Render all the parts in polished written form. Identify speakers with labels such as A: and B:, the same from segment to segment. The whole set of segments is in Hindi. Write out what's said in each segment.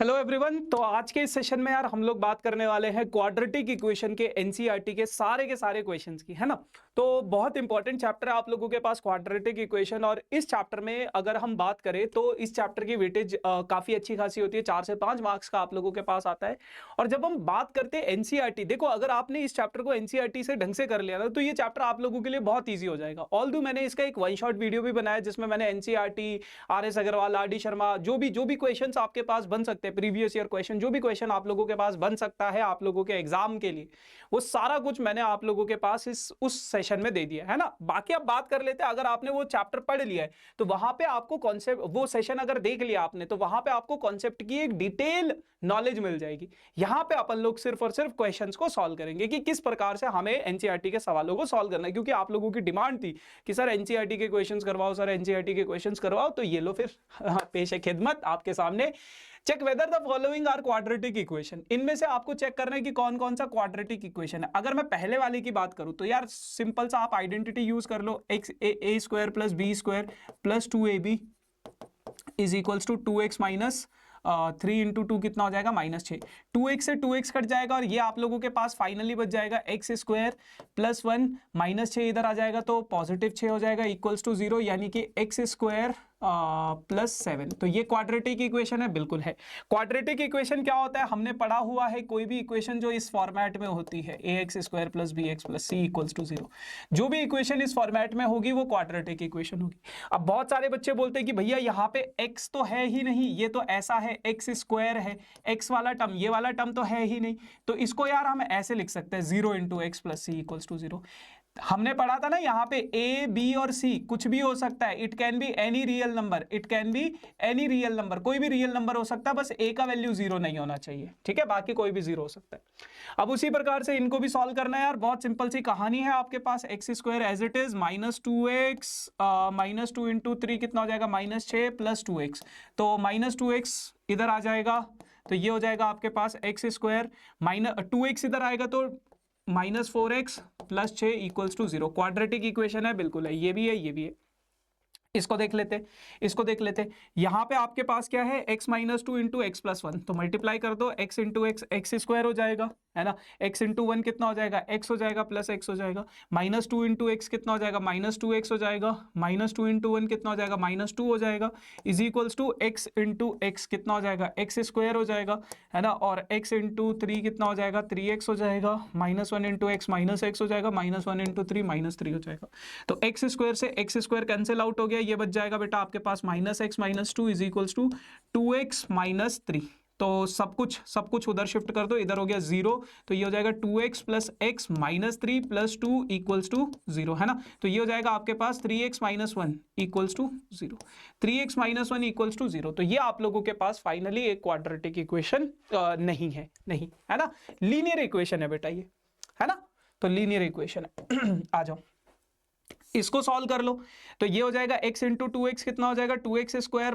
A: Hello everyone. तो आज के इस सेशन में यार हम लोग बात करने वाले हैं क्वाड्रेटिक इक्वेशन के एनसीईआरटी के सारे क्वेश्चंस की, है ना। तो बहुत इंपॉर्टेंट चैप्टर है आप लोगों के पास क्वाड्रेटिक इक्वेशन। और इस चैप्टर में अगर हम बात करें तो इस चैप्टर की वेटेज काफी अच्छी खासी होती है, 4 से 5 मार्क्स का आप लोगों के पास आता है। और जब हम बात करते हैं एनसीईआरटी, देखो अगर आपने इस चैप्टर को एनसीईआरटी से ढंग से कर लिया ना तो ये चैप्टर आप लोगों के लिए बहुत ईजी हो जाएगा। ऑल्दो मैंने इसका एक वन शॉट वीडियो भी बनाया जिसमें मैंने NCERT, R S. Agarwal, R D. Sharma, जो भी क्वेश्चंस आपके पास बन सकते हैं, प्रीवियस ईयर क्वेश्चन, जो भी क्वेश्चन आप लोगों के पास बन सकता है आप लोगों के एग्जाम के लिए, वो सारा कुछ मैंने आप लोगों के पास उस सेशन में दे दिया है ना। बाकी अब बात कर लेते हैं, अगर आपने वो चैप्टर पढ़ लिया है तो वहां पे आपको कॉन्सेप्ट, वो सेशन अगर देख लिया आपने तो वहां पे आपको कॉन्सेप्ट की एक डिटेल नॉलेज मिल जाएगी। यहां पे अपन लोग सिर्फ और सिर्फ क्वेश्चंस को सॉल्व करेंगे कि किस प्रकार से हमें एनसीईआरटी के सवालों को सॉल्व करना है, क्योंकि आप लोगों की डिमांड थी कि सर एनसीईआरटी के क्वेश्चंस करवाओ, सर एनसीईआरटी के क्वेश्चंस करवाओ। तो ये लो फिर पेश है खिदमत आपके सामने। Check whether the following are quadratic equation. इनमें से आपको चेक करना है कि कौन कौन सा क्वाड्रेटिक इक्वेशन है। अगर मैं पहले वाले की बात करूं तो यार सिंपल सा आप आइडेंटिटी यूज कर लो, X A square plus B square plus 2ab is equals to 2x minus 3 into 2 कितना हो जाएगा, -6। 2x से 2x कट जाएगा और ये आप लोगों के पास फाइनली बच जाएगा एक्स स्क्वायर प्लस 1 -6 इधर आ जाएगा तो पॉजिटिव 6 हो जाएगा इक्वल्स टू 0, यानी कि एक्स स्क्वायर प्लस 7। तो ये क्वाड्रेटिक इक्वेशन है, बिल्कुल है। क्वाड्रेटिक इक्वेशन क्या होता है, हमने पढ़ा हुआ है, कोई भी इक्वेशन जो इस फॉर्मेट में होती है, A X square plus B X plus C equals to 0, जो भी इक्वेशन इस फॉर्मेट में होगी वो क्वाड्रेटिक इक्वेशन होगी। अब बहुत सारे बच्चे बोलते हैं कि भैया यहाँ पे x तो है ही नहीं, ये तो ऐसा है, एक्स स्क्वायर है, x वाला टर्म, ये वाला टर्म तो है ही नहीं, तो इसको यार हम ऐसे लिख सकते हैं 0 into x plus C equals to 0। हमने पढ़ा था ना यहाँ पे ए बी और सी कुछ भी हो सकता है, it can be any real number, it can be any real number, कोई भी रियल नंबर हो सकता है, बस ए का वैल्यू 0 नहीं होना चाहिए, ठीक है, बाकी कोई भी 0 हो सकता है। अब उसी प्रकार से इनको भी सॉल्व करना है यार, बहुत सिंपल सी कहानी है आपके पास। X square as it is -2x -2 into 3 कितना हो जाएगा, -6 प्लस 2x, तो -2x इधर आ जाएगा तो ये हो जाएगा आपके पास एक्स स्क्वायर, -2x इधर आएगा तो -4x plus 6 equals to 0। Quadratic equation है, बिल्कुल है, ये भी है, ये भी है। इसको देख लेते, इसको देख लेते। यहां पे आपके पास क्या है, x -2 इंटू एक्स प्लस 1, तो मल्टीप्लाई कर दो, x into x, x square हो जाएगा, है ना, x इंटू 1 कितना हो जाएगा, x हो जाएगा प्लस x हो जाएगा, -2 इंटू एक्स कितना हो जाएगा, -2x हो जाएगा, -2 इंटू 1 कितना हो जाएगा, -2 हो जाएगा, is equals to x into x कितना हो जाएगा, x स्क्वायर हो जाएगा, है ना, और x इंटू 3 कितना हो जाएगा, 3x हो जाएगा, -1 इंटू एक्स -x हो जाएगा, -1 इंटू 3 -3 हो जाएगा। तो एक्स स्क्वायर से एक्स स्क्वायर कैंसिल आउट हो गया, ये बच जाएगा बेटा आपके पास -x -2 is equals to 2x -3। तो सब कुछ उधर शिफ्ट कर दो, इधर हो गया 0, तो ये हो जाएगा 2x plus x -3 plus 2 equals to 0, है ना। तो ये हो जाएगा आपके पास 3x -1 equals to 0, 3x -1 equals to 0। तो ये आप लोगों के पास फाइनली एक क्वाड्रेटिक इक्वेशन नहीं है, नहीं है ना, लीनियर इक्वेशन है बेटा ये, है ना, तो लीनियर इक्वेशन है। आ जाओ इसको सॉल्व कर लो, तो ये हो जाएगा x इंटू 2x कितना हो जाएगा, 2x square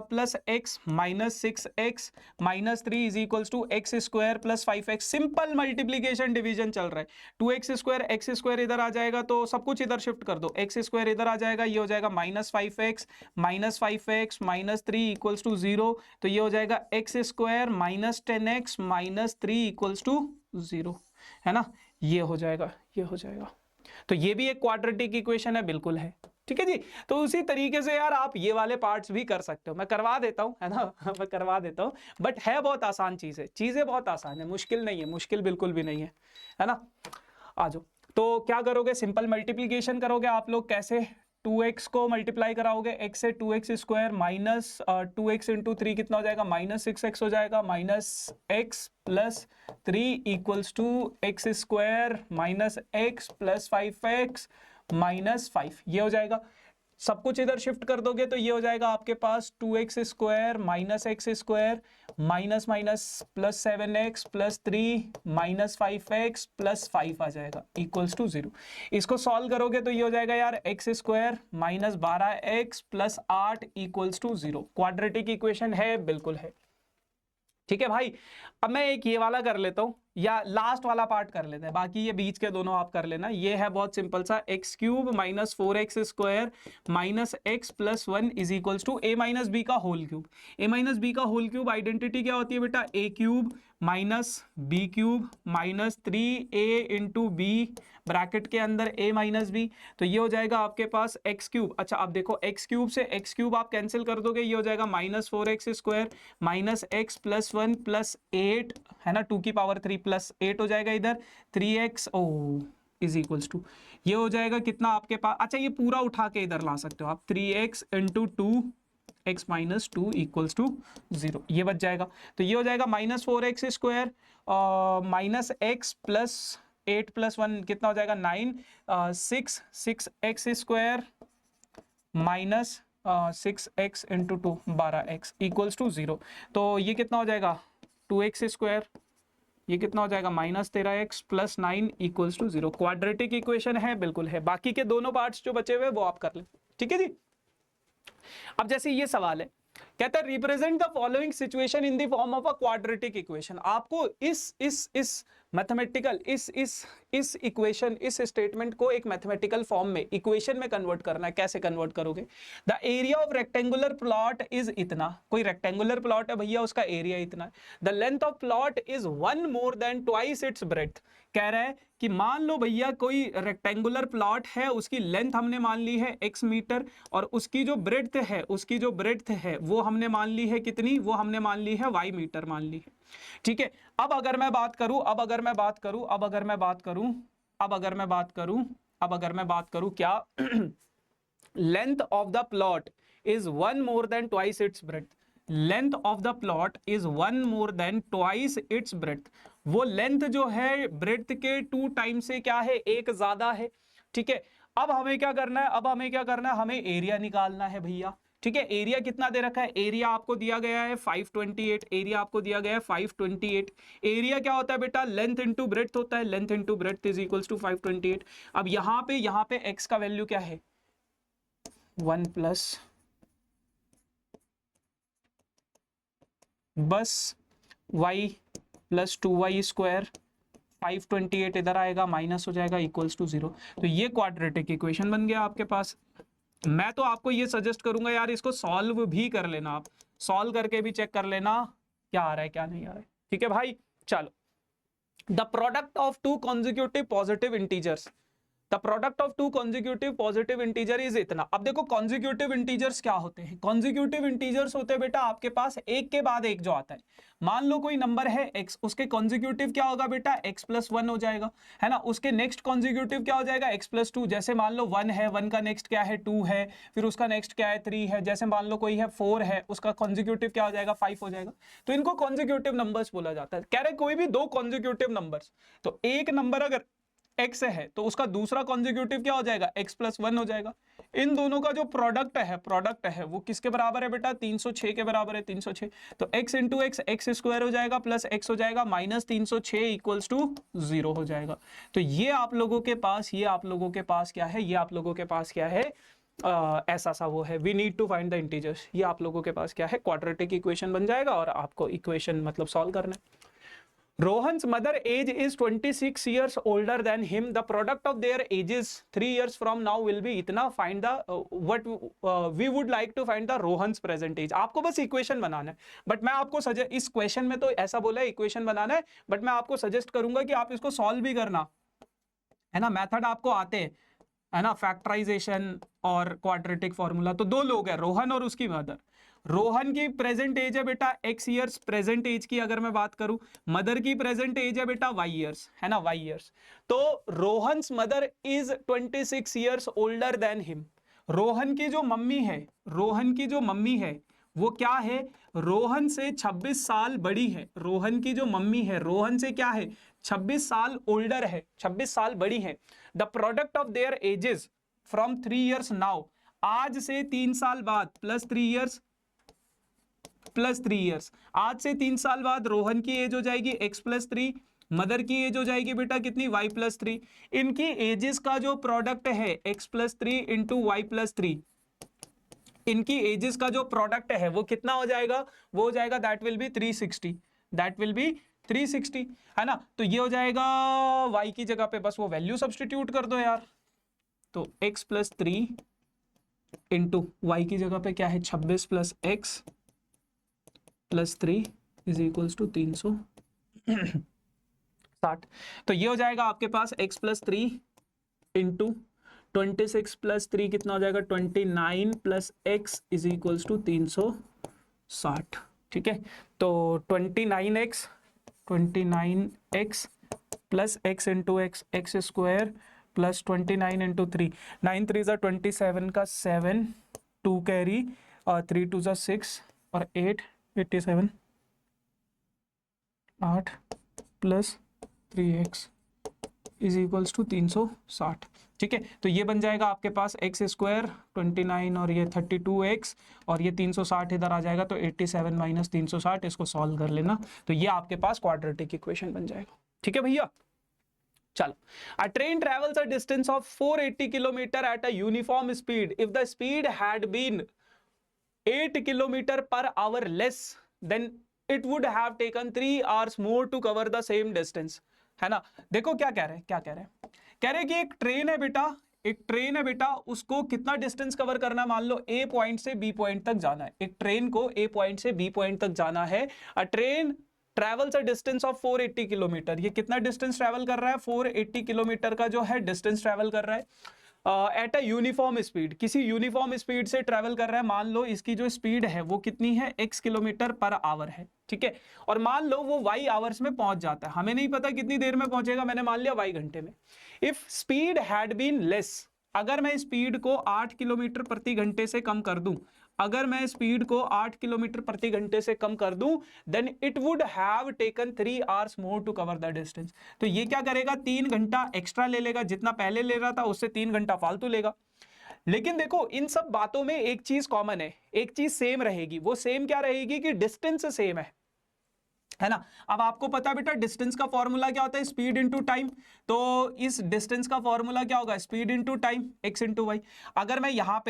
A: plus x -6x -3 is equals to x square plus 5x। Simple multiplication division चल रहा है, 2x स्क्वायर x स्क्वायर इधर आ जाएगा तो सब कुछ इधर शिफ्ट कर दो, x स्क्वायर इधर आ जाएगा, ये हो जाएगा -5x -3 इक्वल्स टू 0, तो ये हो जाएगा x square -10x -3 equals to 0, है ना, ये हो जाएगा, ये हो जाएगा। तो ये भी एक क्वाड्रेटिक इक्वेशन है, बिल्कुल है, ठीक है जी। तो उसी तरीके से यार आप ये वाले पार्ट्स भी कर सकते हो, मैं करवा देता हूं, है ना, मैं करवा देता हूं, बट है बहुत आसान चीज है, चीजें बहुत आसान है, मुश्किल नहीं है, मुश्किल बिल्कुल भी नहीं है ना। आ जाओ, तो क्या करोगे, सिंपल मल्टीप्लीकेशन करोगे आप लोग, कैसे, 2x को मल्टीप्लाई कराओगे x से, 2x square minus 2x into 3 कितना हो जाएगा, -6x हो जाएगा, -x plus 3 equals to x square -x plus 5x -5, ये हो जाएगा। सब कुछ इधर शिफ्ट कर दोगे तो ये हो जाएगा आपके पास 2x square -x square minus plus 7x plus 3 -5x plus 5 आ जाएगा इक्वल्स टू 0। इसको सॉल्व करोगे तो ये हो जाएगा यार x square -12x plus 8 equals to 0। Quadratic equation है, बिल्कुल है, ठीक है भाई। अब मैं एक ये वाला कर लेता हूं, या लास्ट वाला पार्ट कर लेते हैं, बाकी ये बीच के दोनों आप कर लेना। ये है बहुत सिंपल सा, X cube minus 4x square minus x plus 1 is equals to a minus B का whole cube. a minus B का होल क्यूब आइडेंटिटी क्या होती है बेटा, a cube minus B cube minus 3a into B bracket के अंदर a माइनस बी। तो ये हो जाएगा आपके पास एक्स क्यूब। अच्छा अब देखो एक्स क्यूब से एक्स क्यूब आप कैंसिल कर दोगे, ये हो जाएगा minus 4x square minus x plus 1 plus 8 है ना, 2 की पावर 3 प्लस 8 हो जाएगा इधर 3x O is equals to, ये हो जाएगा कितना आपके पास। अच्छा ये पूरा उठा के इधर ला सकते हो आप, 3x into 2x minus 2 equals to 0, ये बच जाएगा। तो ये हो जाएगा minus 4x square minus x plus 8 plus 1 कितना हो जाएगा 9, 6x square minus 6x into 2 12x equals to 0। तो ये कितना हो जाएगा 2x स्क्वायर, ये कितना हो जाएगा minus 13x plus 9 equals to 0। Quadratic equation है, बिल्कुल है। बाकी के दोनों पार्ट्स जो बचे हुए वो आप कर लें, ठीक है जी। अब जैसे ये सवाल है, कहता है represent the following situation in the form of a quadratic equation. आपको इस मैथमेटिकल इस इक्वेशन इस स्टेटमेंट को एक मैथमेटिकल फॉर्म में इक्वेशन में कन्वर्ट करना है। कैसे कन्वर्ट करोगे, the area of rectangular plot is इतना, कोई रेक्टेंगुलर प्लॉट है भैया, उसका एरिया इतना है। The length of plot is 1 more than twice its breadth. कह रहा है कि मान लो भैया कोई रेक्टेंगुलर प्लॉट है, उसकी लेंथ हमने मान ली है x मीटर और उसकी जो ब्रेड्थ है वो हमने मान ली है कितनी, वो हमने मान ली है y मीटर मान ली है, ठीक है। अब अगर मैं बात करूं क्या length of the plot is 1 more than twice its breadth, length of the plot is 1 more than twice its breadth. वो लेंथ जो है ब्रेड्थ के 2 टाइम से क्या है, एक ज्यादा है, ठीक है। अब हमें क्या करना है, हमें एरिया निकालना है भैया, ठीक है। एरिया कितना दे रखा है, एरिया आपको दिया गया है 528, एरिया आपको दिया गया है 528। एरिया क्या होता है बेटा, लेंथ इंटू ब्रेड्थ होता है, length into breadth is equals to 528। अब यहाँ पे x का वैल्यू क्या है 1 प्लस बस y प्लस 2y स्क्वायर 528 इधर आएगा माइनस हो जाएगा इक्वल्स टू 0। तो ये क्वाड्रेटिक इक्वेशन बन गया आपके पास। मैं तो आपको ये सजेस्ट करूंगा यार, इसको सॉल्व भी कर लेना, आप सॉल्व करके भी चेक कर लेना क्या आ रहा है क्या नहीं आ रहा है, ठीक है भाई। चलो, the product of 2 consecutive positive integers, the product of 2 consecutive positive integer is इतना। अब देखो कॉन्जिक्यूटिव इंटीजर्स क्या होते हैं, कॉन्जिक्यूटिव इंटीजर्स होते हैं बेटा आपके पास एक के बाद एक जो आता है। मान लो कोई नंबर है x, उसके कॉन्जिक्यूटिव क्या होगा बेटा x प्लस 1 हो जाएगा, है ना। उसके नेक्स्ट कॉन्जिक्यूटिव क्या हो जाएगा x प्लस 2। जैसे मान लो 1 है, 1 का नेक्स्ट क्या है 2 है, फिर उसका नेक्स्ट क्या है 3 है। जैसे मान लो कोई है 4 है, उसका कॉन्जिक्यूटिव क्या हो जाएगा 5 हो जाएगा। तो इनको कॉन्जिक्यूटिव नंबर्स बोला जाता है। कह रहे कोई भी 2 कॉन्जिक्यूटिव नंबर्स, तो एक नंबर अगर x है तो उसका दूसरा कॉन्जिक्यूटिव क्या हो जाएगा x प्लस 1 हो जाएगा। इन दोनों का जो प्रोडक्ट है वो किसके बराबर है बेटा 306 के बराबर है, 306। तो x इंटू एक्स स्क्वायर हो जाएगा प्लस x हो जाएगा माइनस 306 इक्वल्स टू 0 हो जाएगा। तो ये आप लोगों के पास क्या है, ऐसा सा वो है, we need to find the integers. ये आप लोगों के पास क्या है, क्वाड्रेटिक इक्वेशन बन जाएगा और आपको इक्वेशन मतलब सॉल्व करना है। Rohan's mother age is 26 years older than him. The product of their ages 3 years from now will be इतना. Find the what we would like to find the Rohan's present age. आपको बस इक्वेशन बनाना है, बट मैं आपको सजेस्ट, इस क्वेश्चन में तो ऐसा बोला है इक्वेशन बनाना है, बट मैं आपको सजेस्ट करूंगा कि आप इसको सॉल्व भी करना, है ना। मेथड आपको आते हैं, है ना, फैक्टराइजेशन और क्वाड्रेटिक फॉर्मूला। तो 2 लोग हैं, रोहन और उसकी मदर। रोहन की प्रेजेंट एज है बेटा x ईयर्स, प्रेजेंट एज की अगर मैं बात करूं, मदर की प्रेजेंट एज है बेटा y ईयर्स, है ना, y ईयर्स। तो Rohan's mother is 26 years older than him. Rohan की जो मम्मी है वो क्या है, रोहन से 26 साल बड़ी है। रोहन की जो मम्मी है रोहन से क्या है 26 साल ओल्डर है, 26 साल बड़ी है। The product of their edges from 3 years now, आज से 3 साल बाद प्लस 3 ईयर्स, आज से 3 साल बाद रोहन की एज हो जाएगी x प्लस 3, मदर की एज हो जाएगी बेटा कितनी y प्लस 3। इनकी एजेस का जो प्रोडक्ट है x plus 3 into y plus 3, इनकी एजेस का जो प्रोडक्ट है वो कितना हो जाएगा, वो हो जाएगा that will B 360, that will B 360, है ना। तो ये हो जाएगा y की जगह पे बस वो वैल्यू सब्सटीट्यूट कर दो यार, तो x प्लस 3 इंटू वाई की जगह पे क्या है 26 plus x plus 3 is equals to 360। तो ये हो जाएगा आपके पास x प्लस 3 इंटू 26 प्लस 3 कितना हो जाएगा 29 plus x is equals to 360। ठीक है, तो 29x plus x into x square plus 29 into 3, 9 3 ज़ा 27 का 7, 2 कैरी और 3 2 ज़ा 6 और 8 87, 8 plus 3x is equals to 360। ठीक है, तो ये बन जाएगा आपके पास एक्स स्क्वायर 29 और ये 32x और ये 360 इधर आ जाएगा, तो 87 माइनस 360, इसको सॉल्व कर लेना, तो ये आपके पास क्वाड्रेटिक इक्वेशन बन जाएगा। ठीक है भैया, चलो, a train travels a distance of 480 kilometer at a uniform speed if the speed had been 8 kilometer per hour less then it would have taken 3 hours more to cover the same distance, है ना। देखो क्या कह रहे हैं, क्या कह रहे हैं, कह रहे हैं कि एक ट्रेन है बेटा, एक ट्रेन है बेटा, उसको कितना डिस्टेंस कवर करना है, मान लो ए पॉइंट से बी पॉइंट तक जाना है, एक ट्रेन को ए पॉइंट से बी पॉइंट तक जाना है। अ train travels a distance of 480 kilometre, ये कितना डिस्टेंस ट्रेवल कर रहा है 480 किलोमीटर का जो है डिस्टेंस ट्रेवल कर रहा है एट अ यूनिफॉर्म स्पीड, किसी यूनिफॉर्म स्पीड से ट्रेवल कर रहा है। मान लो इसकी जो स्पीड है वो कितनी है x किलोमीटर पर आवर है, ठीक है, और मान लो वो y आवर्स में पहुंच जाता है, हमें नहीं पता कितनी देर में पहुंचेगा, मैंने मान लिया y घंटे में। If speed had been less, अगर मैं स्पीड को 8 किलोमीटर प्रति घंटे से कम कर दूं, अगर मैं स्पीड को 8 किलोमीटर प्रति घंटे से कम कर दूं, then it would have taken 3 hours more to cover the distance. तो ये क्या करेगा, 3 घंटा एक्स्ट्रा ले लेगा, जितना पहले ले रहा था उससे 3 घंटा फालतू लेगा। लेकिन देखो इन सब बातों में एक चीज कॉमन है, एक चीज सेम रहेगी, वो सेम क्या रहेगी कि डिस्टेंस सेम है ना। अब आपको पता बेटा डिस्टेंस का फॉर्मूला क्या होता है, स्पीड इनटू टाइम, तो इस डिस्टेंस का फॉर्मूला क्या होगा, speed into time x into y. अगर मैं यहाँ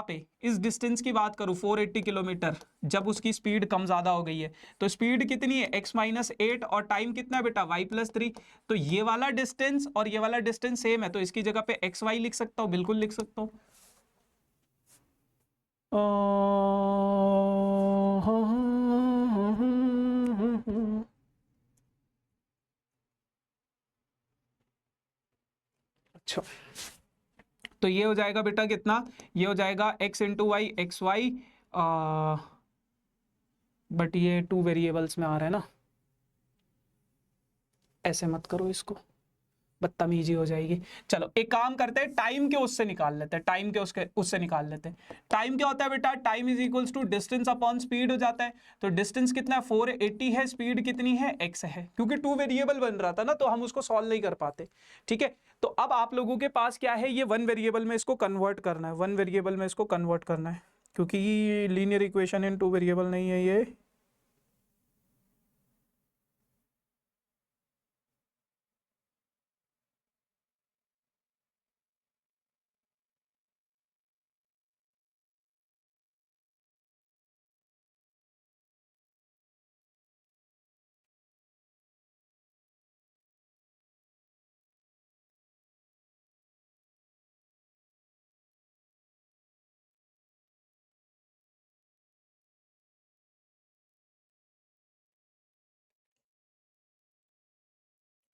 A: पे इस डिस्टेंस की बात करूं 480 किलोमीटर, जब उसकी स्पीड कम ज्यादा हो गई है, तो स्पीड कितनी है x माइनस 8 और टाइम कितना है बेटा y प्लस 3। तो ये वाला डिस्टेंस और ये वाला डिस्टेंस सेम है, तो इसकी जगह पे एक्स वाई लिख सकता हूं, बिल्कुल लिख सकता हूं। अच्छा, तो ये हो जाएगा बेटा कितना, ये हो जाएगा x into y x y, but ये 2 वेरिएबल्स में आ रहा है ना, ऐसे मत करो इसको, बदतमीजी हो जाएगी। चलो एक काम करते हैं, टाइम के उससे निकाल लेते हैं, टाइम के उससे निकाल लेते हैं। टाइम क्या होता है बेटा, time is equals to distance upon speed हो जाता है। तो डिस्टेंस कितना है 480 है, स्पीड कितनी है x है, क्योंकि 2 वेरिएबल बन रहा था ना, तो हम उसको सॉल्व नहीं कर पाते। ठीक है, तो अब आप लोगों के पास क्या है, ये 1 वेरिएबल में इसको कन्वर्ट करना है, 1 वेरिएबल में इसको कन्वर्ट करना है, क्योंकि लीनियर इक्वेशन इन 2 वेरिएबल नहीं है ये।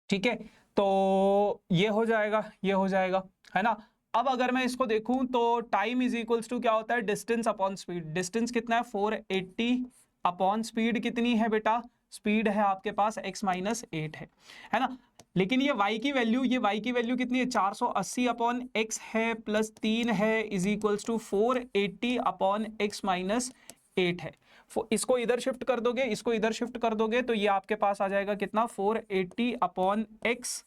A: ठीक है, तो ये हो जाएगा, ये हो जाएगा, है ना। अब अगर मैं इसको देखूं तो टाइम इज इक्वल्स टू क्या होता है, डिस्टेंस अपॉन स्पीड। डिस्टेंस कितना है 480 अपॉन स्पीड कितनी है बेटा, स्पीड है आपके पास x माइनस 8 है ना। लेकिन ये y की वैल्यू, ये y की वैल्यू कितनी है 480 अपॉन x है प्लस 3 है is equals to 480 upon x minus 8 है। इसको इधर शिफ्ट कर दोगे, इसको इधर शिफ्ट कर दोगे, तो ये आपके पास आ जाएगा कितना 480 अपॉन एक्स।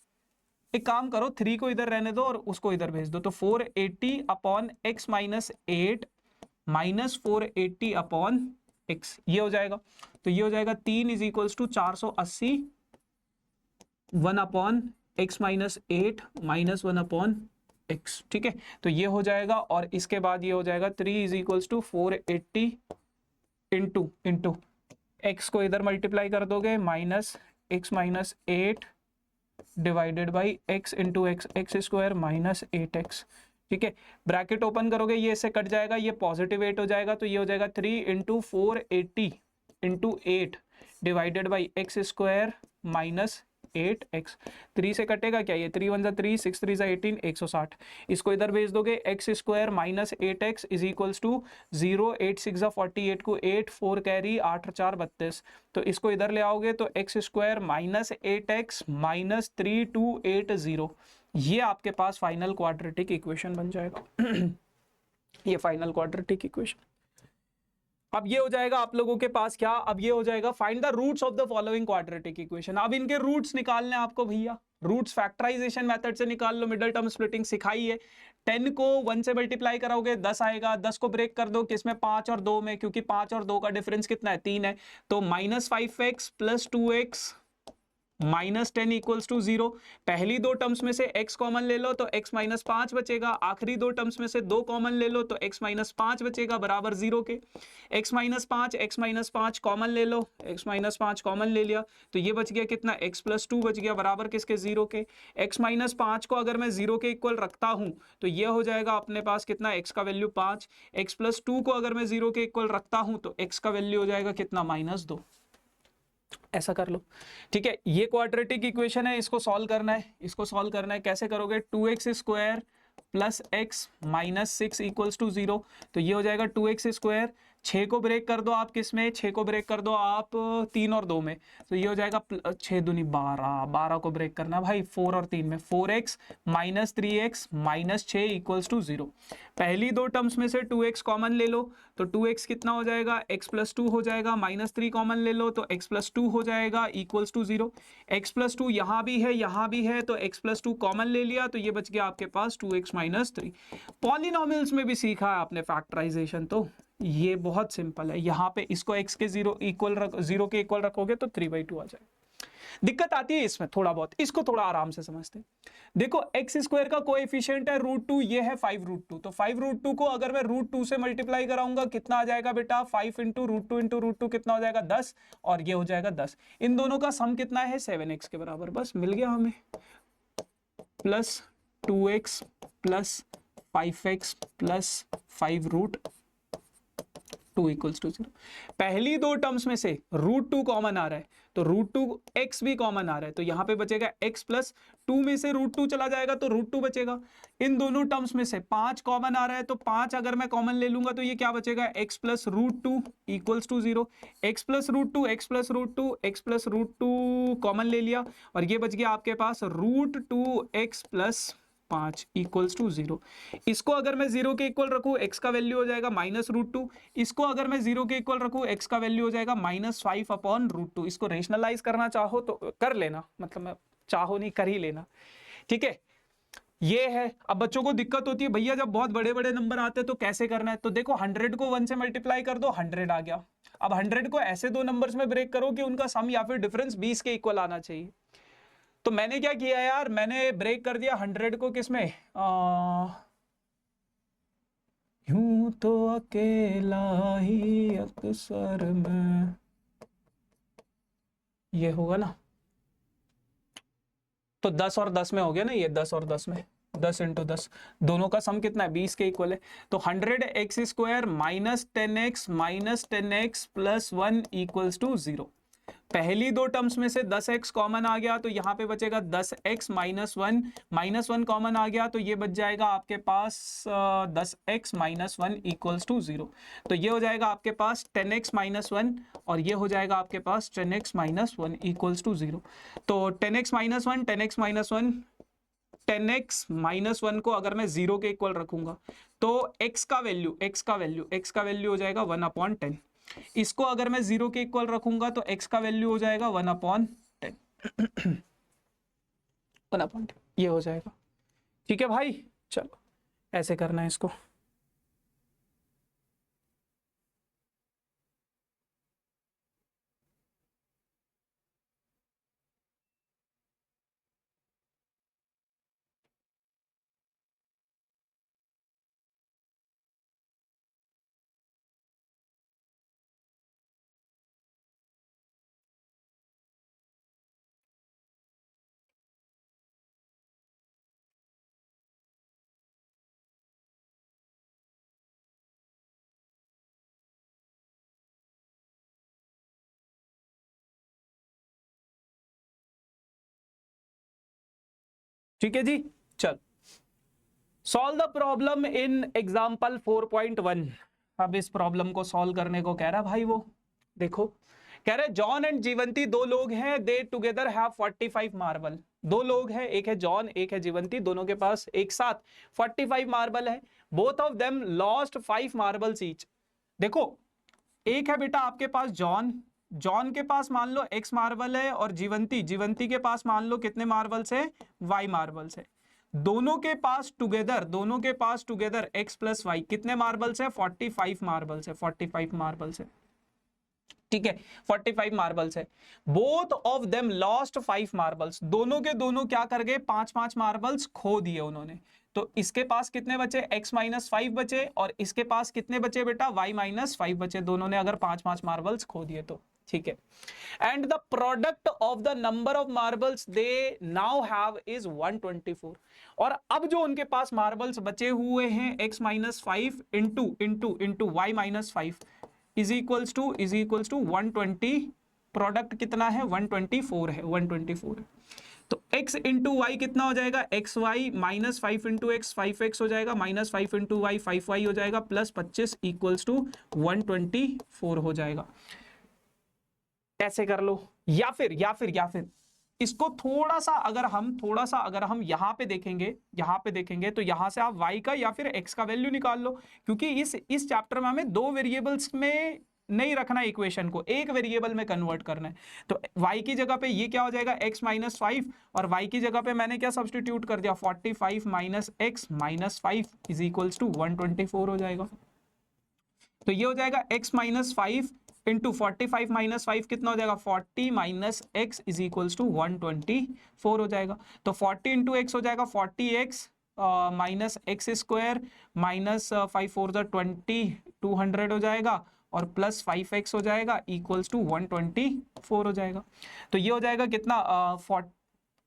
A: एक काम करो 3 को इधर रहने दो और उसको इधर भेज दो, तो 480 upon x minus 8 minus 480 upon x, ये हो जाएगा। तो ये हो जाएगा 3 is equals to 480 1 upon x minus 8 minus 1 upon x. ठीक है, तो ये हो जाएगा, और इसके बाद ये हो जाएगा 3 is equals to 480 into x को इधर मल्टीप्लाई कर दोगे minus x minus 8 divided by x into x square minus 8x। ठीक है, ब्रैकेट ओपन करोगे ये इससे कट जाएगा, ये पॉजिटिव 8 हो जाएगा, तो ये हो जाएगा 3 into 480 into 8 divided by x square minus 8x। 3 से कटेगा क्या, ये 3 1 जा 3, 6 3 जा 18, 160। इसको इधर भेज दोगे, x square minus 8x is equals to 0, 8 6 जा 48 को 8, 4 कैरी, 8 4 32। तो इसको इधर ले आओगे तो x square minus 8x minus 3280, ये आपके पास फाइनल क्वाड्रेटिक इक्वेशन बन जाएगा। ये फाइनल क्वाड्रेटिक इक्वेशन। अब ये हो जाएगा आप लोगों के पास क्या, अब ये हो जाएगा find the roots of the following quadratic equation. अब इनके रूट्स निकालने आपको भैया, रूट्स फैक्टराइजेशन मेथड से निकाल लो, मिडिल टर्म स्प्लिटिंग सिखाई है। 10 को 1 से मल्टीप्लाई कराओगे 10 आएगा, 10 को ब्रेक कर दो किसमें, 5 और 2 में, क्योंकि 5 और 2 का डिफरेंस कितना है, 3 है। तो minus 5x plus 2x minus 10 equals to 0। पहली दो टर्म्स में से x कॉमन ले लो तो x माइनस 5 बचेगा, आखिरी दो टर्म्स में से 2 कॉमन ले लो तो x माइनस 5 बचेगा बराबर 0 के। x माइनस 5 कॉमन ले लो, x माइनस 5 कॉमन ले लिया तो ये बच गया कितना, x प्लस 2 बच गया बराबर किसके, 0 के। x माइनस 5 को अगर मैं 0 के इक्वल रखता हूं तो ये हो जाएगा अपने पास कितना, x का वैल्यू 5। x प्लस 2 को अगर मैं 0 के इक्वल रखता हूं तो x का वैल्यू हो जाएगा कितना, -2। ऐसा कर लो। ठीक है, ये क्वाड्रेटिक इक्वेशन है, इसको सॉल्व करना है। इसको सॉल्व करना है कैसे करोगे, 2x square plus x minus 6 equals to 0। तो ये हो जाएगा 2x स्क्वायर, 6 को ब्रेक कर दो आप किसमें, 6 को ब्रेक कर दो आप 3 और 2 में, तो ये हो जाएगा 6 दूनी 12, 12 को ब्रेक करना भाई 4 और 3 में, 4x minus 3x minus 6 equals to 0। पहली दो टर्म्स में से 2x कॉमन ले लो तो 2x कितना हो जाएगा, x प्लस 2 हो जाएगा, माइनस 3 कॉमन ले लो तो x प्लस 2 हो जाएगा इक्वल्स टू 0। x प्लस 2 यहाँ भी है यहाँ भी है, तो x प्लस 2 कॉमन ले लिया तो ये बच गया आपके पास 2x माइनस 3। पॉलिनोमियल्स में भी सीखा है आपने फैक्टराइजेशन, तो ये बहुत सिंपल है। यहाँ पे इसको x के 0 के इक्वल रखोगे तो 3/2 आ जाएगा। दिक्कत आती है इसमें थोड़ा बहुत, इसको थोड़ा आराम से समझते हैं। देखो एक्स स्क्वायर का कोएफिशिएंट है √2, ये है 5√2, तो 5√2 को अगर मैं √2 से मल्टीप्लाई कराऊंगा कितना आ जाएगा बेटा, 5 इंटू √2 कितना हो जाएगा, 10, और ये हो जाएगा 10। इन दोनों का सम कितना है, 7x के बराबर, बस मिल गया हमें। Plus 2x plus 5x plus 5√2 equals to 0। पहली दो टर्म्स में से √2 कॉमन आ रहा है तो √2x भी कॉमन आ रहा है, तो यहां पे बचेगा x प्लस 2 में से √2 चला जाएगा तो √2 बचेगा। इन दोनों टर्म्स में से 5 कॉमन आ रहा है तो 5 अगर मैं कॉमन ले लूंगा तो ये क्या बचेगा, x plus √2 equals to 0। x plus √2 common ले लिया और ये बच गया आपके पास √2x प्लस 5 इक्वल्स टू 0। इसको अगर मैं 0 के इक्वल रखूं x का वैल्यू हो जाएगा -√2। इसको अगर मैं 0 के इक्वल रखूं x का वैल्यू हो जाएगा -5/√2। इसको रेशनलाइज करना चाहो तो कर लेना, मतलब मैं चाहो नहीं कर ही लेना। ठीक है, ये है। अब बच्चों को दिक्कत होती है भैया जब बहुत बड़े बड़े नंबर आते हैं तो कैसे करना है, तो देखो 100 को 1 से मल्टीप्लाई कर दो, 100 आ गया। अब 100 को ऐसे दो नंबर्स में ब्रेक करो कि उनका सम या फिर डिफरेंस 20 के इक्वल आना चाहिए। तो मैंने क्या किया यार, मैंने ब्रेक कर दिया 100 को किसमें, यूं तो अकेला ही अक्सर में, ये होगा ना, तो 10 और 10 में हो गया ना, ये 10 और 10 में, 10 इंटू 10, दोनों का सम कितना है, 20 के इक्वल है। तो 100x square minus 10x plus 1 equals to 0। पहली दो टर्म्स में से 10x कॉमन आ गया तो यहाँ पे बचेगा 10x माइनस 1 कॉमन आ गया तो ये बच जाएगा आपके पास 10x माइनस 1 इक्वल्स टू 0। तो ये हो जाएगा आपके पास 10x माइनस 1 और ये हो जाएगा आपके पास 10x माइनस 1 इक्वल्स टू 0। तो 10x माइनस 1 10x माइनस 1 को अगर मैं 0 के इक्वल रखूंगा तो x का वैल्यू हो जाएगा 1/10। इसको अगर मैं 0 के इक्वल रखूंगा तो x का वैल्यू हो जाएगा 1/10। 1/10 ये हो जाएगा। ठीक है भाई, चलो ऐसे करना है इसको। ठीक है जी। चल solve the problem in example 4.1। अब इस प्रॉब्लम को सॉल्व करने को कह रहा भाई वो, देखो कह रहे जॉन एंड जीवंती दो लोग हैं, दे टुगेदर हैव 45 मार्बल। दो लोग हैं, एक है जॉन एक है जीवंती, दोनों के पास एक साथ 45 मार्बल है। Both of them lost 5 marbles each. देखो एक है बेटा आपके पास जॉन, जॉन के पास मान लो x मार्बल है, और जीवंती, जीवंती के पास मान लो कितने मार्बल्स है, y मार्बल्स है। दोनों के पास टुगेदर x प्लस वाई कितने मार्बल्स है, 45 मार्बल्स है, 45 मार्बल्स है। ठीक है 45 मार्बल्स है। Both of them lost 5 marbles, दोनों के दोनों क्या कर गए, 5-5 मार्बल्स खो दिए उन्होंने। तो इसके पास कितने बचे, x माइनस 5 बचे, और इसके पास कितने बचे बेटा, y माइनस 5 बचे। दोनों ने अगर 5-5 मार्बल्स खो दिए तो ठीक है। And the product of the number of marbles they now have is 124। और अब जो उनके पास मार्बल्स बचे हुए हैं x minus 5 into y minus 5 is equals to 120। Product कितना है, 124 है, 124 है। तो x इंटू वाई कितना हो जाएगा, x y minus 5 into x 5x हो जाएगा, माइनस 5 इंटू वाई 5y हो जाएगा, प्लस 25 इक्वल्स टू 124 हो जाएगा। ऐसे कर लो, या फिर इसको थोड़ा सा अगर हम यहाँ पे देखेंगे तो यहाँ से आप y का या फिर x का वैल्यू निकाल लो, क्योंकि इस चैप्टर में हमें दो वेरिएबल्स में नहीं रखना इक्वेशन को, एक वेरिएबल में कन्वर्ट करना है। तो y की जगह पे ये क्या हो जाएगा, x माइनस 5, और y की जगह पे मैंने क्या सब्सटीट्यूट कर दिया, 45 minus x minus 5 is equals to 124 हो जाएगा। तो ये हो जाएगा x माइनस 5 इंटू 45 माइनस 5 कितना हो जाएगा, 40 minus x is equals to 124 हो जाएगा। तो 40 इंटू एक्स हो जाएगा 40x minus x square minus 5 4 20 200 हो जाएगा, और प्लस 5x हो जाएगा इक्वल्स टू 124 हो जाएगा। तो ये हो जाएगा कितना,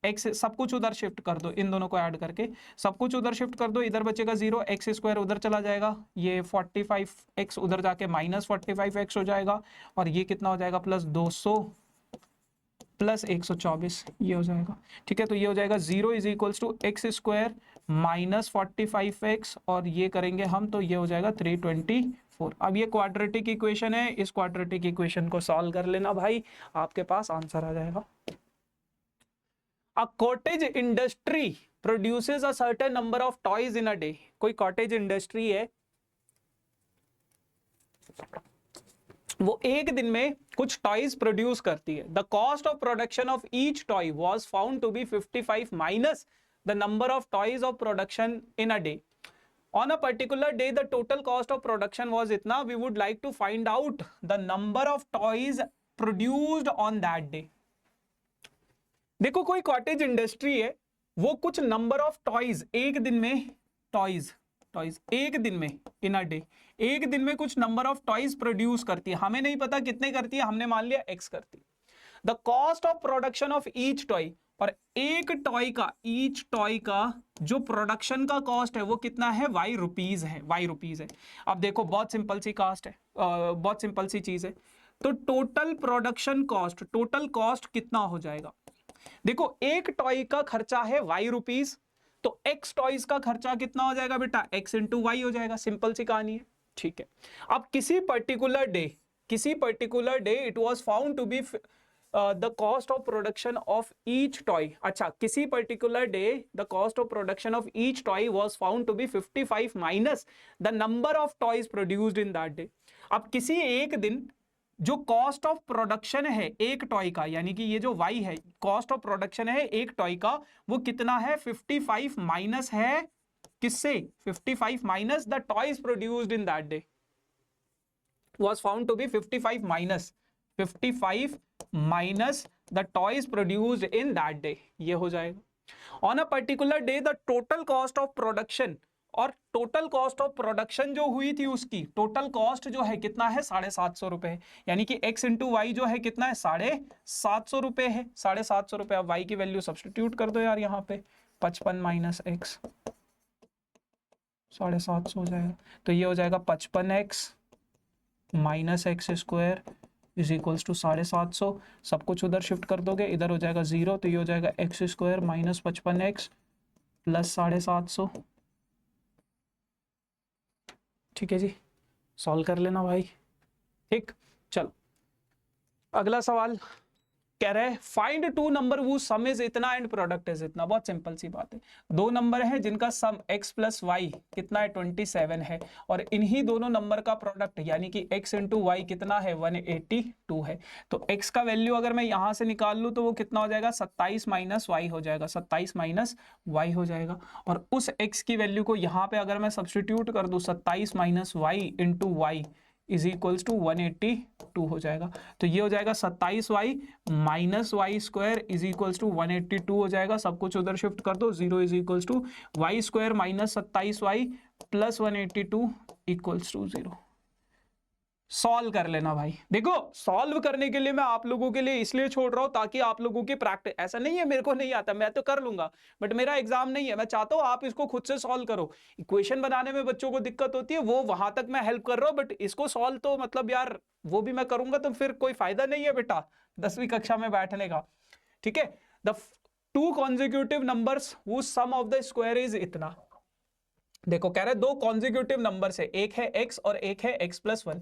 A: x सब कुछ उधर शिफ्ट कर दो, इन दोनों को ऐड करके सब कुछ उधर शिफ्ट कर दो, इधर बचेगा 0, एक्स स्क्वायर उधर चला जाएगा, ये 45x उधर जाके माइनस 45x हो जाएगा, और ये कितना हो जाएगा, प्लस 200 प्लस 124 ये हो जाएगा। ठीक है, तो ये हो जाएगा 0 is equals to x square minus 45x, और ये करेंगे हम तो ये हो जाएगा 324। अब ये क्वाड्रेटिक इक्वेशन है, इस क्वाड्रेटिक इक्वेशन को सॉल्व कर लेना भाई, आपके पास आंसर आ जाएगा। A cottage industry produces a certain number of toys in a day। कोई cottage industry है, वो एक दिन में कुछ टॉयज प्रोड्यूस करती है। The cost of production of each toy was found to be 55 minus the number of toys of production in a day. On a particular day the total cost of production was इतना, we would like to find out the number of toys produced on that day. देखो कोई कॉटेज इंडस्ट्री है, वो कुछ नंबर ऑफ टॉयज एक दिन में, टॉयज एक दिन में, इन अ डे एक दिन में कुछ नंबर ऑफ टॉयज प्रोड्यूस करती है। हमें नहीं पता कितने करती है, हमने मान लिया x करती है। The cost of production of each toy, और एक टॉय का, ईच टॉय का जो प्रोडक्शन का कॉस्ट है वो कितना है, y रुपीज है, y रुपीज है। अब देखो बहुत सिंपल सी कास्ट है, बहुत सिंपल सी चीज है। तो total production cost, total cost कितना हो जाएगा, देखो एक टॉय का खर्चा है y रुपीज, तो x टॉयज का खर्चा कितना हो जाएगा बेटा, x इंटू वाई हो जाएगा। सिंपल सी कहानी है, ठीक है। अब किसी particular day it was found to be the cost of production of each toy. अच्छा, किसी particular day the cost of production of each toy was found to be 55 minus the number of toys produced in that day. अब किसी एक दिन जो कॉस्ट ऑफ प्रोडक्शन है एक टॉय का, यानी कि ये जो y है, कॉस्ट ऑफ प्रोडक्शन है एक टॉय का, वो कितना है, 55 माइनस है किससे, 55 minus the toys produced in that day was found to be 55 minus the toys produced in that day, ये हो जाएगा। On a particular day the total cost of production, और टोटल कॉस्ट ऑफ प्रोडक्शन जो हुई थी उसकी टोटल कॉस्ट जो है कितना है, 750 रुपए, यानी कि x इंटू वाई जो है कितना है, 750 रुपए है, 750 रुपए। अब y की वैल्यू सब्सटीट्यूट कर दो यार यहाँ पे, 55 माइनस एक्स 750 हो जाएगा। तो ये हो जाएगा 55x minus x square is equals to 750। सब कुछ उधर शिफ्ट कर दोगे, इधर हो जाएगा 0, तो ये हो जाएगा x square minus 55x plus 750। ठीक है जी, सॉल्व कर लेना भाई। ठीक, चलो अगला सवाल कह रहे हैं फाइंड टू नंबर वो सम इज इतना एंड प्रोडक्ट इज इतना। बहुत सिंपल सी बात है, दो नंबर हैं जिनका सम x प्लस वाई कितना है 27 है, और इन्हीं दोनों नंबर का प्रोडक्ट यानी कि x इंटू वाई कितना है 182 है। तो x का वैल्यू अगर मैं यहां से निकाल लूं तो वो कितना हो जाएगा 27 माइनस वाई हो जाएगा, 27 माइनस वाई हो जाएगा। और उस x की वैल्यू को यहाँ पे अगर मैं सब्सटीट्यूट कर दूं 27 minus y into y is equals to 182 हो जाएगा। तो ये हो जाएगा 27y minus y square is equals to 182 हो जाएगा। सब कुछ उधर शिफ्ट कर दो, 0 is equals to y square minus 27y plus 182 equals to 0। Solve कर लेना भाई। देखो सॉल्व करने के लिए मैं आप लोगों के लिए इसलिए छोड़ रहा हूं ताकि आप लोगों की प्रैक्टिस, ऐसा नहीं है मेरे को नहीं आता, मैं तो कर लूंगा, बट मेरा एग्जाम नहीं है, मैं चाहता हूं आप इसको खुद से सॉल्व करो। इक्वेशन बनाने में बच्चों को दिक्कत होती है, वो वहां तक मैं हेल्प कर रहा हूं, बट इसको सॉल्व तो मतलब यार वो भी मैं करूंगा तो फिर कोई फायदा नहीं है बेटा 10वीं कक्षा में बैठने का। ठीक है, the two consecutive numbers whose sum of the square is इतना। देखो कह रहे दो कॉन्जिक्यूटिव नंबर्स है, एक है x और एक है x प्लस 1,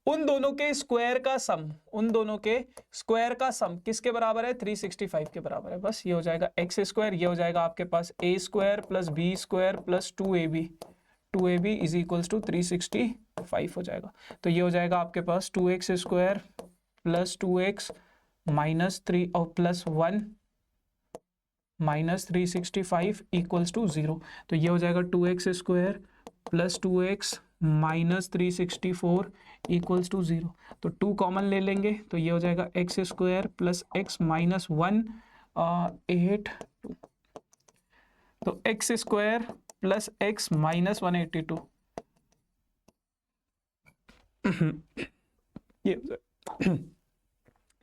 A: उन दोनों के स्क्वायर का सम, उन दोनों के स्क्वायर का सम किसके बराबर है 365 के बराबर है। बस ये हो जाएगा एक्स स्क्वायर, ये हो जाएगा आपके पास a square plus B square plus 2ab is equals to 365 हो जाएगा। तो ये हो जाएगा आपके पास 2x square plus 2x minus 3 और प्लस 1 माइनस 365 इक्वल्स टू 0। तो ये हो जाएगा 2x square plus 2x minus 364 equals to 0। तो 2 कॉमन ले लेंगे तो ये हो जाएगा x square plus x minus 182। तो x square plus x minus 182 ये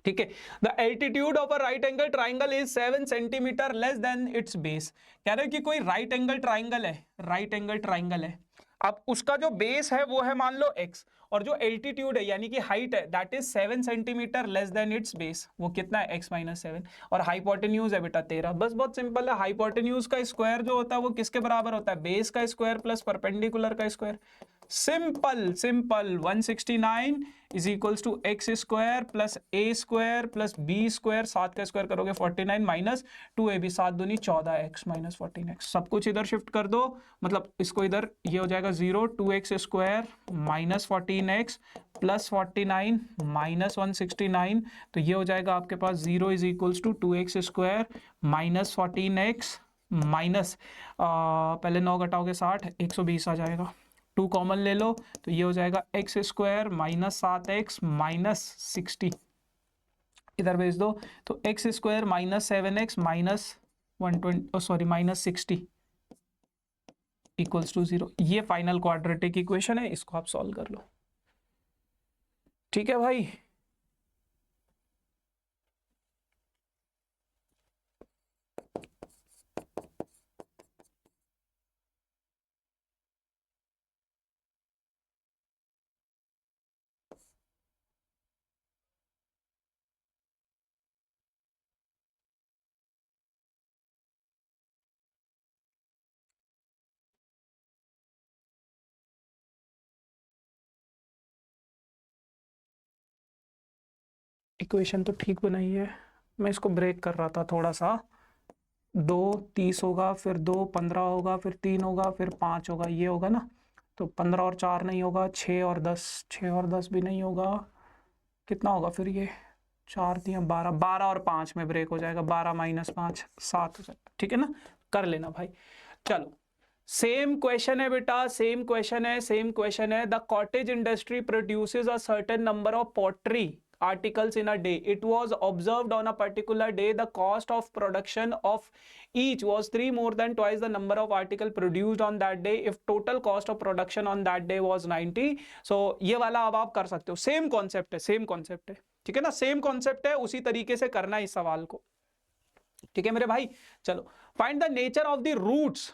A: ठीक है। The altitude of a right angle triangle is 7 centimetre less than it's base. कह रहे हो कि कोई राइट एंगल ट्राइंगल है, राइट एंगल ट्राइंगल है, अब उसका जो बेस है वो है मान लो x, और जो एल्टीट्यूड है यानी कि हाइट है that is 7 centimetre less than it's base, वो कितना है x माइनस 7, और हाइपोटेन्यूज है बेटा 13। बस बहुत सिंपल है, हाइपोटेन्यूज का स्क्वायर जो होता है वो किसके बराबर होता है बेस का स्क्वायर प्लस परपेंडिकुलर का square. Simple simple 169 is equals to x square plus A square plus B square, 7 का स्क्वायर करोगे 49 माइनस 2ab, 7 दूनी 14x माइनस 14x। सब कुछ इधर शिफ्ट कर दो, मतलब इसको इधर, ये हो जाएगा 0, 2x square minus 14x plus 49 minus 169। तो ये हो जाएगा आपके पास 0 is equals to 2x square minus 14x minus पहले 9 घटाओगे 60, 120 आ जाएगा। 2 कॉमन ले लो तो ये हो जाएगा x square minus 7x minus 60, इधर भेज दो तो x square minus 7x minus 120 sorry minus 60 equals to 0। ये फाइनल क्वाड्रेटिक इक्वेशन है, इसको आप सॉल्व कर लो। ठीक है भाई, इक्वेशन तो ठीक बनाई है, मैं इसको ब्रेक कर रहा था थोड़ा सा। 2 30 होगा, फिर 2 15 होगा, फिर 3 होगा, फिर 5 होगा, ये होगा ना। तो 15 और 4 नहीं होगा, 6 और 10, 6 और 10 भी नहीं होगा, कितना होगा फिर ये 4 दिया 12, 12 और 5 में ब्रेक हो जाएगा, 12 माइनस 5 7 हो जाएगा। ठीक है ना, कर लेना भाई। चलो सेम क्वेश्चन है बेटा, सेम क्वेश्चन है, सेम क्वेश्चन है। The cottage industry produces a certain number of pottery articles in a day. It was observed on a particular day the cost of production of each was 3 more than twice the number of article produced on that day if total cost of production on that day was 90. So ये वाला अब आप कर सकते हो, सेम कॉन्सेप्ट है, सेम कॉन्सेप्ट है। ठीक है ना, सेम कॉन्सेप्ट है, उसी तरीके से करना है इस सवाल को। ठीक है मेरे भाई, चलो find the nature of the roots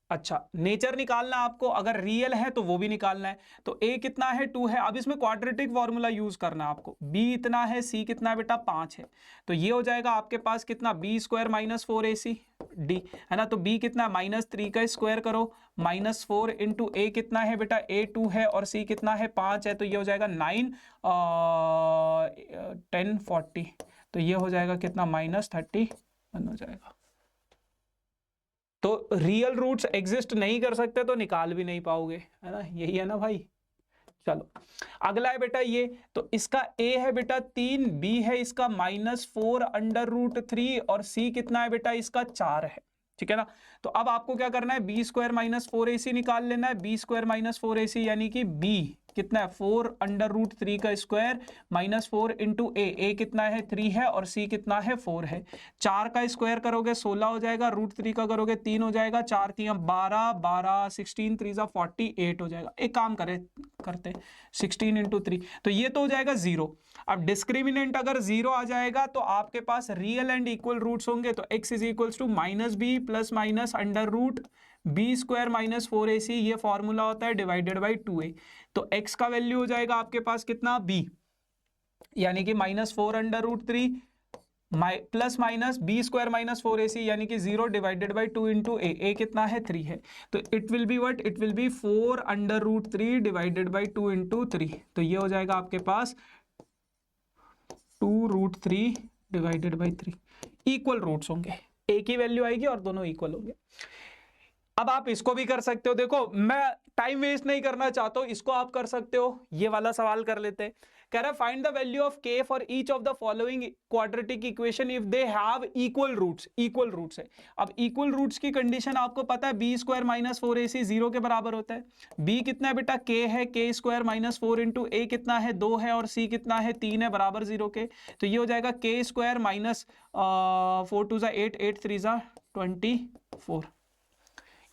A: अच्छा, नेचर निकालना आपको, अगर रियल है तो वो भी निकालना है। तो a कितना है 2 है, अब इसमें क्वाड्रेटिक फॉर्मूला यूज करना है आपको। b इतना है, c कितना है बेटा 5 है, तो ये हो जाएगा आपके पास कितना b square minus 4ac d है ना। तो b कितना -3 का स्क्वायर करो, -4 इंटू a कितना है बेटा a 2 है और c कितना है 5 है, तो ये हो जाएगा 9 10 40, तो ये हो जाएगा कितना -31 हो जाएगा। तो रियल रूट्स एग्जिस्ट नहीं कर सकते तो निकाल भी नहीं पाओगे, है ना, यही है ना भाई। चलो अगला है बेटा ये, तो इसका a है बेटा 3, b है इसका -4√3 और c कितना है बेटा इसका 4 है, ठीक है ना। तो अब आपको क्या करना है, b स्क्वायर माइनस 4ac निकाल लेना है। b स्क्वायर माइनस 4ac यानी कि b कितना है 4√3 का स्क्वायर -4 इंटू a कितना है 3 है और c कितना है 4 है। 4 का स्क्वायर करोगे 16 हो जाएगा, √3 का करोगे 3 हो जाएगा, 4 3 12 12 16 3 48 हो जाएगा। एक काम करते 16 इंटू 3, तो ये तो हो जाएगा 0। अब डिस्क्रिमिनेंट अगर 0 आ जाएगा तो आपके पास रियल एंड इक्वल रूट्स होंगे, तो x is equals to -b plus minus √b square minus 4ac, ये फॉर्मूला होता है डिवाइडेड बाई 2a। तो x का वैल्यू हो जाएगा आपके पास कितना b, यानी कि -4√3 plus minus b square minus 4ac यानी कि 0 डिवाइडेड बाई 2 इंटू a कितना है 3 है, तो it will be what, it will be 4√3 divided by 2 into 3, तो ये हो जाएगा आपके पास 2√3 डिवाइडेड बाई 3। इक्वल रूट्स होंगे, एक ही वैल्यू आएगी और दोनों इक्वल होंगे। अब आप इसको भी कर सकते हो, देखो मैं टाइम वेस्ट नहीं करना चाहता हूं, इसको आप कर सकते हो। ये वाला सवाल कर लेते हैं, कह रहा है find the value of k for each of the following quadratic equation if they have equal roots. Equal roots है, अब इक्वल रूट्स की कंडीशन आपको पता है, b स्क्वायर माइनस 4ac 0 के बराबर होता है। b कितना है बेटा k है, k square minus 4 into a कितना है 2 है और c कितना है 3 है बराबर 0 के, तो ये हो जाएगा k स्क्वायर माइनस 4 2 8 8 3 24,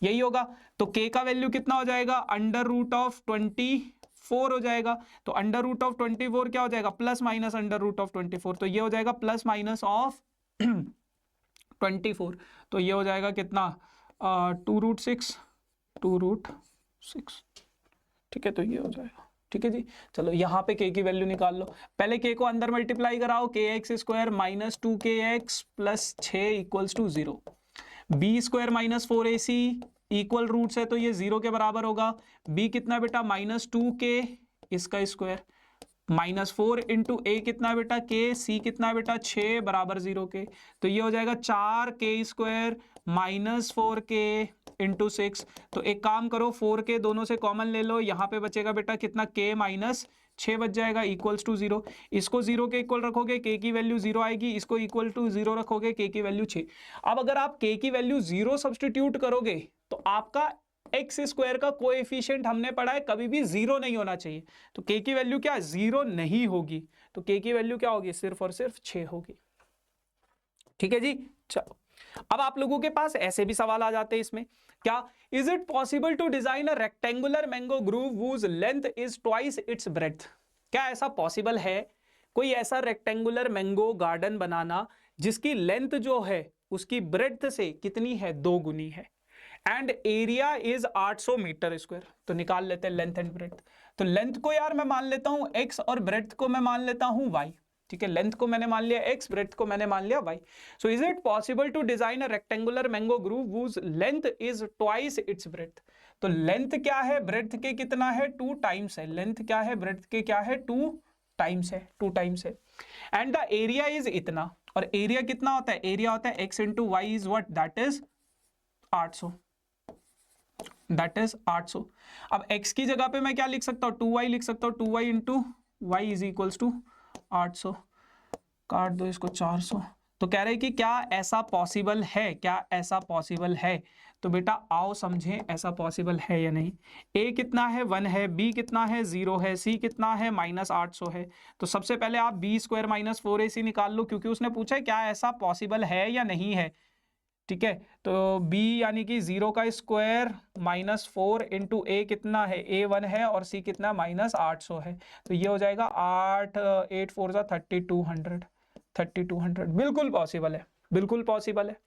A: यही होगा। तो k का वैल्यू कितना हो जाएगा, √24 हो जाएगा। तो √24 क्या हो जाएगा, प्लस माइनस √24, तो ये हो जाएगा प्लस माइनस ऑफ 24, तो ये हो जाएगा कितना 2√6, ठीक है, तो ये हो जाएगा, ठीक है जी। चलो यहाँ पे k की वैल्यू निकाल लो, पहले k को अंदर मल्टीप्लाई कराओ, kx square minus 2kx plus 6 equals to 0, b square minus 4ac equal roots है तो ये 0 के बराबर होगा। b कितना बेटा -2k इसका स्क्वायर -4 इंटू a कितना बेटा k, c कितना बेटा 6 बराबर 0 के, तो ये हो जाएगा 4k स्क्वायर -4k इंटू 6। तो एक काम करो 4k दोनों से कॉमन ले लो, यहाँ पे बचेगा बेटा कितना k माइनस 6 बच जाएगा इक्वल्स टू 0। इसको 0 के इक्वल रखोगे k की वैल्यू 0 आएगी, इसको इक्वल टू 0 रखोगे k की वैल्यू 6। अब अगर आप k की वैल्यू 0 सब्सटीट्यूट करोगे तो आपका एक्स स्क्वायर का कोएफिशिएंट हमने पढ़ा है कभी भी 0 नहीं होना चाहिए, तो k की वैल्यू क्या 0 नहीं होगी, तो k की वैल्यू क्या होगी, सिर्फ और सिर्फ 6 होगी, ठीक है जी। चलो अब आप लोगों के पास ऐसे भी सवाल आ जाते हैं इसमें, क्या is it possible to design a rectangular mango grove whose length is twice its breadth. क्या ऐसा पॉसिबल है कोई ऐसा रेक्टेंगुलर मैंगो गार्डन बनाना जिसकी लेंथ जो है उसकी ब्रेड्थ से कितनी है, 2 गुनी है, and area is 800 metre square. तो निकाल लेते हैं लेंथ एंड ब्रेड्थ। तो लेंथ को यार मैं मान लेता हूं x और ब्रेड्थ को मैं मान लेता हूं y, ठीक है, लेंथ को मैंने मान लिया x, ब्रेड्थ को मैंने मान लिया y। So is it possible to design a rectangular mango grove whose length is twice its breadth. तो लेंथ क्या है, ब्रेड्थ के कितना है, 2 टाइम्स है, लेंथ क्या है, ब्रेड्थ के क्या है, 2 टाइम्स है, 2 टाइम्स है, एंड द एरिया इज इतना, और एरिया कितना होता है, एरिया होता है x into y is what, that is 800, that is 800। अब x की जगह पे मैं क्या लिख सकता हूं, 2y लिख सकता हूं, 2y into y is equals to 800, काट दो इसको 400। तो कह रहे हैं कि क्या ऐसा पॉसिबल है, क्या ऐसा पॉसिबल है, तो बेटा आओ समझें ऐसा पॉसिबल है या नहीं। a कितना है 1 है, b कितना है 0 है, c कितना है -800 है। तो सबसे पहले आप b स्क्वायर माइनस 4ac निकाल लो, क्योंकि उसने पूछा है क्या ऐसा पॉसिबल है या नहीं है, ठीक है। तो b यानी कि 0 का स्क्वायर -4 इंटू a कितना है, a 1 है और c कितना -800 है, तो ये हो जाएगा 8 8 4 3200, 3200 बिल्कुल पॉसिबल है, बिल्कुल पॉसिबल है।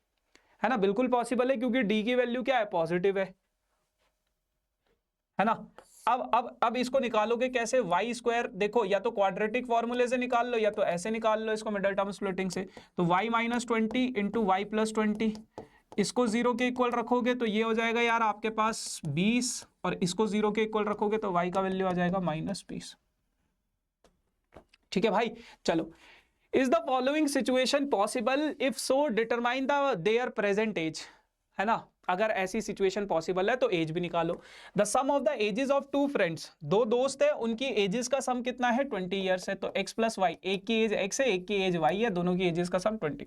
A: है ना, बिल्कुल पॉसिबल है क्योंकि डी की वैल्यू क्या है, पॉजिटिव है ना। अब इसको निकालोगे कैसे, वाई स्क्वायर, देखो या तो क्वाड्रेटिक फॉर्मूले से निकाल लो या तो ऐसे निकाल लो इसको मिडल टर्म स्प्लिटिंग से। तो y minus 20 into y plus 20, इसको 0 के इक्वल रखोगे तो ये हो जाएगा यार आपके पास 20, और इसको 0 के इक्वल रखोगे तो y का वैल्यू आ जाएगा -20। ठीक है भाई, चलो। Is the following situation possible, if so determine the their present age, है ना। अगर ऐसी सिचुएशन पॉसिबल है तो एज भी निकालो। The sum of the ages of two friends, दो दोस्त है, उनकी एजेस का सम कितना है, 20 ईयर्स है। तो x प्लस वाई, एक की एज x है, एक की एज y है, दोनों की एजेस का सम 20।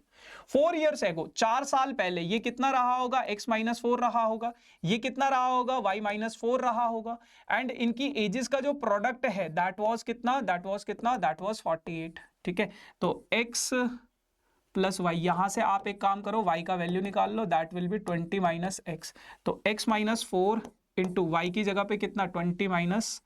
A: 4 ईयर्स एगो, 4 साल पहले ये कितना रहा होगा, x माइनस 4 रहा होगा, ये कितना रहा होगा, y माइनस 4 रहा होगा। एंड इनकी एजेस का जो प्रोडक्ट है दैट वाज कितना, दैट वाज 48। ठीक है, तो x प्लस वाई, यहां से आप एक काम करो, y का वैल्यू निकाल लो, that will be 20 minus x. तो x माइनस 4 इंटू वाई की जगह पे कितना, 20 minus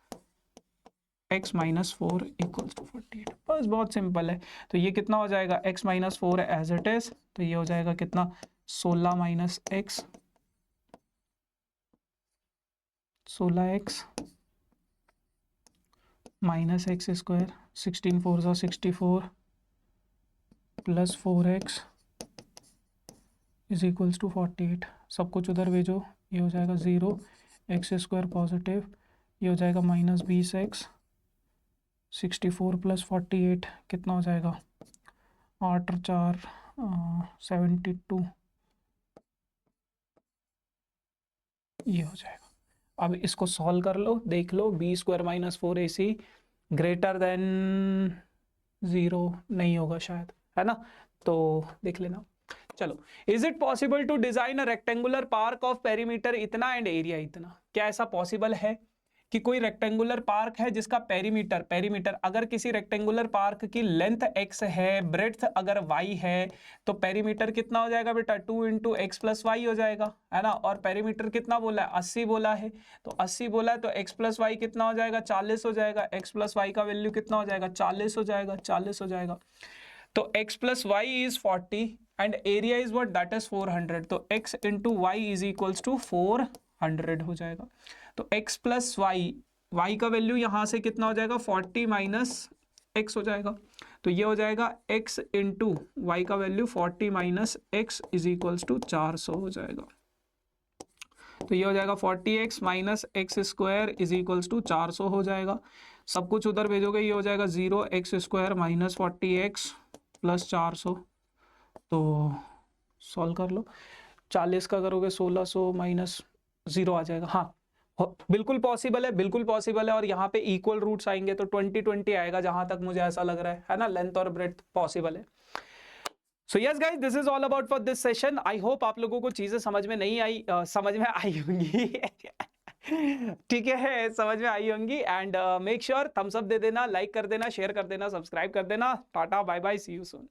A: x minus 4 equals to 48। बस बहुत सिंपल है। तो ये कितना हो जाएगा, x minus 4 age it is, तो ये हो जाएगा कितना, 16 minus x, 16x minus x square, 16 4 सा 64 plus 4x is equals to 48। सब कुछ उधर भेजो, ये हो जाएगा 0, एक्स स्क्वायर पॉजिटिव, ये हो जाएगा -20x, 64 प्लस 48 कितना हो जाएगा, 8 और 4 72, ये हो जाएगा। अब इसको सॉल्व कर लो, देख लो, b square minus 4ac greater than 0 नहीं होगा शायद, है ना, तो देख लेना। चलो, is it possible to design a rectangular park of perimeter इतना एंड एरिया इतना, क्या ऐसा पॉसिबल है कि कोई रेक्टेंगुलर पार्क है जिसका पेरीमीटर अगर किसी रेक्टेंगुलर पार्क की लेंथ x है, ब्रेड्थ अगर y है, तो पेरीमीटर कितना हो जाएगा बेटा, 2 इंटू एक्स प्लस वाई हो जाएगा, है ना। और पेरीमीटर कितना बोला है, 80 बोला है, तो 80 बोला है तो x प्लस वाई कितना हो जाएगा, 40 हो जाएगा। x प्लस वाई का वैल्यू कितना हो जाएगा, 40 हो जाएगा, 40 हो जाएगा। तो x plus y is 40 and area is what, that is 400। तो x into y is equals to 400 हो जाएगा। तो x प्लस वाई, वाई का वैल्यू यहां से कितना हो जाएगा, 40 माइनस एक्स हो जाएगा। तो ये हो जाएगा x इंटू वाई का value 40 minus x is equals to 400 हो जाएगा। तो ये हो जाएगा 40x minus x square is equals to 400 हो जाएगा। सब कुछ उधर भेजोगे, ये हो जाएगा 0 x square minus 40x plus 400। तो सॉल्व कर लो, 40 का करोगे 1600 माइनस 0 आ जाएगा। हाँ, बिल्कुल पॉसिबल है, बिल्कुल पॉसिबल है। और यहाँ पे इक्वल रूट्स आएंगे तो 20 आएगा, जहां तक मुझे ऐसा लग रहा है ना, लेंथ और ब्रेड्थ पॉसिबल है। So yes guys, this is all about for this session. I hope आप लोगों को चीजें समझ में नहीं आई, समझ में आई होंगी। ठीक है, समझ में आई होंगी। And make sure thumbs up दे देना, लाइक कर देना, शेयर कर देना, सब्सक्राइब कर देना। टाटा bye bye, see you soon.